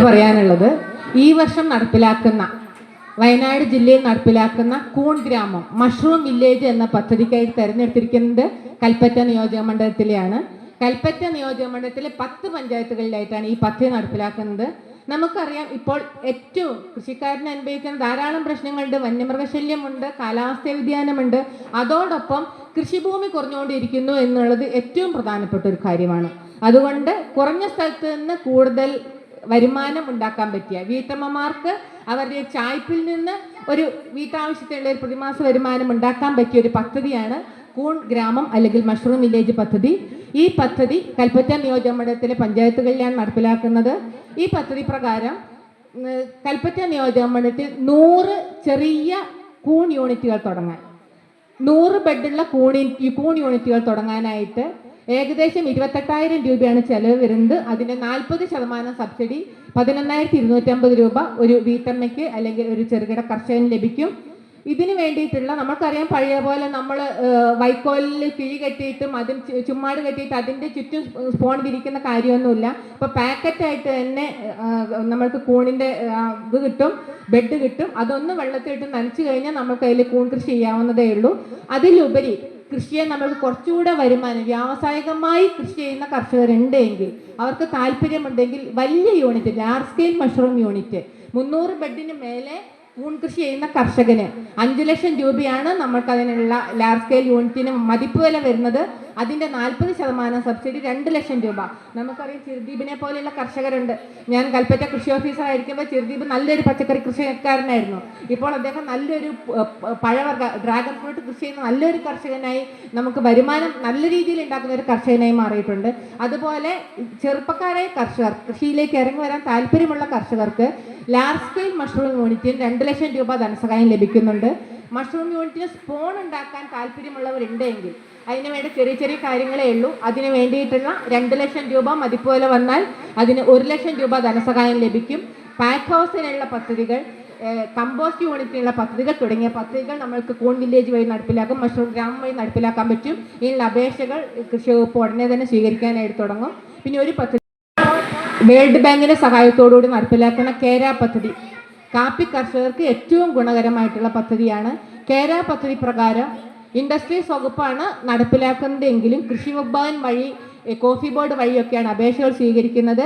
പറയാനുള്ളത് ഈ വർഷം നടപ്പിലാക്കുന്ന വയനാട് ജില്ലയിൽ നടപ്പിലാക്കുന്ന കൂൺ ഗ്രാമം മഷ്റൂം വില്ലേജ് എന്ന പദ്ധതിക്കായി തിരഞ്ഞെടുത്തിരിക്കുന്നത് കൽപ്പറ്റ നിയോജക മണ്ഡലത്തിലെയാണ്. കൽപ്പറ്റ നിയോജക മണ്ഡലത്തിലെ 10 പഞ്ചായത്തുകളിലായിട്ടാണ് ഈ പദ്ധതി നടപ്പിലാക്കുന്നത്. നമുക്കറിയാം, ഇപ്പോൾ ഏറ്റവും കൃഷിക്കാരന് അനുഭവിക്കുന്ന ധാരാളം പ്രശ്നങ്ങളുണ്ട്. വന്യമൃഗശല്യമുണ്ട്, കാലാവസ്ഥാ വ്യതിയാനമുണ്ട്, അതോടൊപ്പം കൃഷിഭൂമി കുറഞ്ഞുകൊണ്ടിരിക്കുന്നു എന്നുള്ളത് ഏറ്റവും പ്രധാനപ്പെട്ട ഒരു കാര്യമാണ്. അതുകൊണ്ട് കുറഞ്ഞ സ്ഥലത്ത് നിന്ന് കൂടുതൽ വരുമാനം ഉണ്ടാക്കാൻ പറ്റിയ വീട്ടമ്മമാർക്ക് അവരുടെ ചായ്പിൽ നിന്ന് ഒരു വീട്ടാവശ്യത്തിനുള്ള ഒരു പ്രതിമാസ വരുമാനം ഉണ്ടാക്കാൻ പറ്റിയ ഒരു പദ്ധതിയാണ് കൂൺ ഗ്രാമം അല്ലെങ്കിൽ മഷ്റൂം വില്ലേജ് പദ്ധതി. ഈ പദ്ധതി കൽപ്പറ്റ നിയോജക മണ്ഡലത്തിലെ പഞ്ചായത്തുകളിലാണ് നടപ്പിലാക്കുന്നത്. ഈ പദ്ധതി പ്രകാരം കൽപ്പറ്റ നിയോജക മണ്ഡലത്തിൽ 100 ചെറിയ കൂൺ യൂണിറ്റുകൾ തുടങ്ങാൻ, 100 ബെഡുള്ള കൂൺ യൂണിറ്റുകൾ തുടങ്ങാനായിട്ട് ഏകദേശം 28,000 രൂപയാണ് ചെലവ് വരുന്നത്. അതിൻ്റെ 40% സബ്സിഡി 11,250 രൂപ ഒരു വീട്ടമ്മയ്ക്ക് അല്ലെങ്കിൽ ഒരു ചെറുകിട കർഷകന് ലഭിക്കും. ഇതിന് വേണ്ടിയിട്ടുള്ള, നമുക്കറിയാം, പഴയ പോലെ നമ്മൾ വൈക്കോലിൽ കിഴി കെട്ടിയിട്ടും ചുമ്മാട് കെട്ടിയിട്ട് അതിൻ്റെ ചുറ്റും സ്പോൺ വിരിക്കുന്ന കാര്യമൊന്നുമില്ല. ഇപ്പോൾ പാക്കറ്റായിട്ട് തന്നെ നമ്മൾക്ക് കൂണിൻ്റെ ഇത് കിട്ടും, ബെഡ് കിട്ടും. അതൊന്ന് വെള്ളത്തിലിട്ട് നനച്ചു കഴിഞ്ഞാൽ നമുക്ക് അതിൽ കൂൺ കൃഷി ചെയ്യാവുന്നതേ ഉള്ളൂ. അതിലുപരി കൃഷിയെ നമ്മൾക്ക് കുറച്ചുകൂടെ വരുമാനം, വ്യാവസായികമായി കൃഷി ചെയ്യുന്ന കർഷകരുണ്ടെങ്കിൽ, അവർക്ക് താല്പര്യമുണ്ടെങ്കിൽ വലിയ unit, large scale mushroom unit 300 ബെഡിന് മേലെ കൂൺ കൃഷി ചെയ്യുന്ന കർഷകന് 5 ലക്ഷം രൂപയാണ് നമ്മൾക്ക് അതിനുള്ള ലാർജ് സ്കെയിൽ യൂണിറ്റിന് മതിപ്പ് വില വരുന്നത്. അതിൻ്റെ 40% സബ്സിഡി 2 ലക്ഷം രൂപ. നമുക്കറിയാം, ചിർദീപിനെ പോലെയുള്ള കർഷകരുണ്ട്. ഞാൻ കൽപ്പറ്റ കൃഷി ഓഫീസർ ആയിരിക്കുമ്പോൾ ചിർദീപ് നല്ലൊരു പച്ചക്കറി കൃഷിക്കാരനായിരുന്നു. ഇപ്പോൾ അദ്ദേഹം നല്ലൊരു പഴവർഗ ഡ്രാഗൺ ഫ്രൂട്ട് കൃഷി ചെയ്യുന്ന നല്ലൊരു കർഷകനായി, നമുക്ക് വരുമാനം നല്ല രീതിയിൽ ഉണ്ടാക്കുന്ന ഒരു കർഷകനായി മാറിയിട്ടുണ്ട്. അതുപോലെ ചെറുപ്പക്കാരായ കർഷകർ, കൃഷിയിലേക്ക് ഇറങ്ങി വരാൻ താല്പര്യമുള്ള കർഷകർക്ക് ലാർജ് സ്കെയിൽ മഷ്റൂം യൂണിറ്റിന് 2 ലക്ഷം രൂപ ധനസഹായം ലഭിക്കുന്നുണ്ട്. മഷ്റൂം യൂണിറ്റിന് സ്പോൺ ഉണ്ടാക്കാൻ താല്പര്യമുള്ളവരുണ്ടെങ്കിൽ അതിന് വേണ്ട ചെറിയ ചെറിയ കാര്യങ്ങളേ ഉള്ളൂ. അതിന് വേണ്ടിയിട്ടുള്ള 2 ലക്ഷം രൂപ മതിപ്പ് വില വന്നാൽ അതിന് 1 ലക്ഷം രൂപ ധനസഹായം ലഭിക്കും. പാക്ക് ഹൗസിനുള്ള പദ്ധതികൾ, കമ്പോസ്റ്റ് യൂണിറ്റിനുള്ള പദ്ധതികൾ തുടങ്ങിയ പദ്ധതികൾ നമ്മൾക്ക് കൂൺ വില്ലേജ് വഴി നടപ്പിലാക്കും, മഷ്റൂം ഗ്രാമം വഴി നടപ്പിലാക്കാൻ പറ്റും. ഇതിനുള്ള അപേക്ഷകൾ കൃഷി വകുപ്പ് ഉടനെ തന്നെ സ്വീകരിക്കാനായിട്ട് തുടങ്ങും. പിന്നെ ഒരു പദ്ധതി വേൾഡ് ബാങ്കിന്റെ സഹായത്തോടുകൂടി നടപ്പിലാക്കുന്ന കേര പദ്ധതി കാപ്പി കർഷകർക്ക് ഏറ്റവും ഗുണകരമായിട്ടുള്ള പദ്ധതിയാണ്. കേര പദ്ധതി പ്രകാരം ഇൻഡസ്ട്രീസ് വകുപ്പാണ് നടപ്പിലാക്കുന്നതെങ്കിലും കൃഷി ഭവൻ വഴി, കോഫി ബോർഡ് വഴിയൊക്കെയാണ് അപേക്ഷകൾ സ്വീകരിക്കുന്നത്.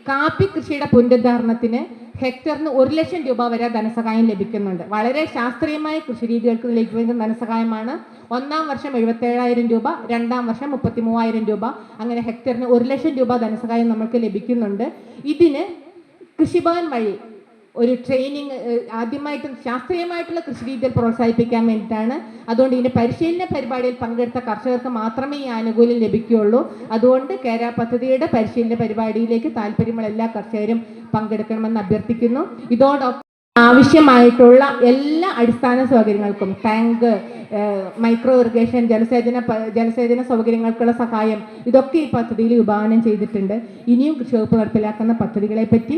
കാപ്പി കൃഷിയുടെ പുനരുദ്ധാരണത്തിന് ഹെക്ടറിന് 1 ലക്ഷം രൂപ വരെ ധനസഹായം ലഭിക്കുന്നുണ്ട്. വളരെ ശാസ്ത്രീയമായ കൃഷി രീതികൾക്ക് ലഭിക്കുന്ന ധനസഹായമാണ്. 1-ാം വർഷം 77,000 രൂപ, 2-ാം വർഷം 33,000 രൂപ, അങ്ങനെ ഹെക്ടറിന് 1 ലക്ഷം രൂപ ധനസഹായം നമുക്ക് ലഭിക്കുന്നുണ്ട്. ഇതിന് കൃഷിഭവൻ വഴി ഒരു ട്രെയിനിങ്, ആദ്യമായിട്ട് ശാസ്ത്രീയമായിട്ടുള്ള കൃഷി രീതികൾ പ്രോത്സാഹിപ്പിക്കാൻ വേണ്ടിയിട്ടാണ്. അതുകൊണ്ട് ഇതിൻ്റെ പരിശീലന പരിപാടിയിൽ പങ്കെടുത്ത കർഷകർക്ക് മാത്രമേ ഈ ആനുകൂല്യം ലഭിക്കുകയുള്ളൂ. അതുകൊണ്ട് കേര പദ്ധതിയുടെ പരിശീലന പരിപാടിയിലേക്ക് താല്പര്യമുള്ള എല്ലാ കർഷകരും പങ്കെടുക്കണമെന്ന് അഭ്യർത്ഥിക്കുന്നു. ഇതോടൊപ്പം ആവശ്യമായിട്ടുള്ള എല്ലാ അടിസ്ഥാന സൗകര്യങ്ങൾക്കും, ടാങ്ക്, മൈക്രോ ഇറിഗേഷൻ, ജലസേചന സൗകര്യങ്ങൾക്കുള്ള സഹായം, ഇതൊക്കെ ഈ പദ്ധതിയിൽ വിഭാവനം ചെയ്തിട്ടുണ്ട്. ഇനിയും കൃഷി വകുപ്പ് നടപ്പിലാക്കുന്ന പദ്ധതികളെ പറ്റി